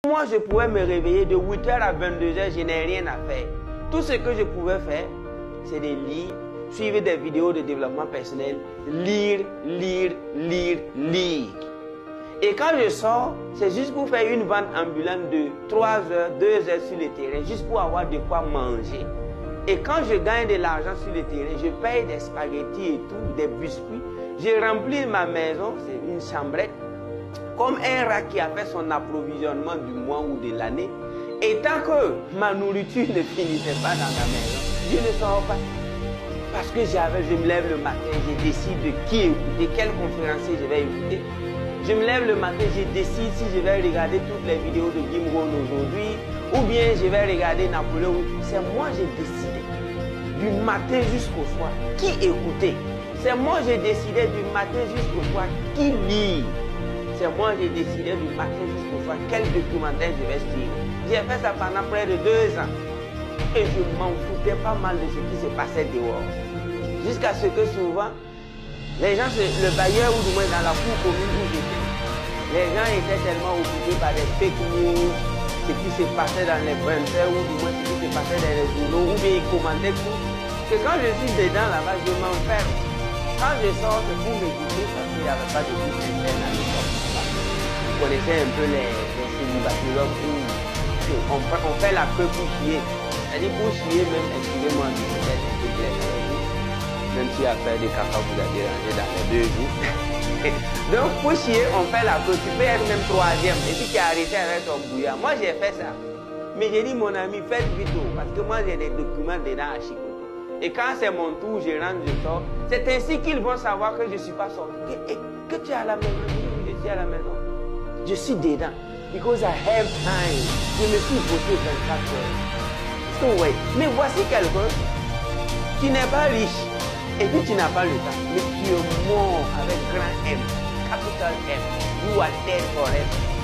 Moi, je pouvais me réveiller de 8h à 22h, je n'ai rien à faire. Tout ce que je pouvais faire, c'est de lire, suivre des vidéos de développement personnel, lire. Et quand je sors, c'est juste pour faire une vente ambulante de 3 heures, 2 heures sur le terrain, juste pour avoir de quoi manger. Et quand je gagne de l'argent sur le terrain, je paye des spaghettis et tout, des biscuits. Je remplis ma maison, c'est une chambrette, comme un rat qui a fait son approvisionnement du mois ou de l'année. Et tant que ma nourriture ne finissait pas dans ma maison, je ne sors pas. Parce que je me lève le matin, je décide de qui écouter, quel conférencier je vais écouter. Je me lève le matin, je décide si je vais regarder toutes les vidéos de Jim Rohn aujourd'hui, ou bien je vais regarder Napoléon. C'est moi j'ai décidé du matin jusqu'au soir qui écouter. C'est moi j'ai décidé du matin jusqu'au soir qui lire. C'est moi j'ai décidé du matin jusqu'au soir quel documentaire je vais suivre. J'ai fait ça pendant près de 2 ans. Et je m'en foutais pas mal de ce qui se passait dehors. Jusqu'à ce que souvent, les gens, le bailleur ou du moins dans la cour commune où j'étais, les gens étaient tellement occupés par des fake news, ce qui se passait dans les brunchers ou du moins ce qui se passait dans les journaux, ou bien ils commentaient tout, que quand je suis dedans là-bas, je m'enferme. Quand je sors, c'est pour m'écouter parce qu'il n'y avait pas de bouche interne à l'époque. Vous connaissez un peu les célibataires où on fait la queue pour chier. C'est-à-dire pour chier même, excusez-moi, peut-être un peu clair avec vous. Même si après des caca vous a dérangé dans les 2 jours. Donc pour chier, on fait la queue. Tu peux être même 3e et puis tu es arrêté avec ton bouillard. Moi j'ai fait ça. Mais j'ai dit mon ami, faites vite parce que moi j'ai des documents dedans à chicoter. Et quand c'est mon tour, je rentre, je sors. C'est ainsi qu'ils vont savoir que je ne suis pas sorti. Que tu es à la maison. Je suis à la maison. Je suis dedans. Because I have time. Je me suis posé 24 heures. So, ouais. Mais voici quelqu'un qui n'est pas riche. Et puis tu n'as pas le temps. Mais tu es mort avec grand M. Capital M. You are dead forever.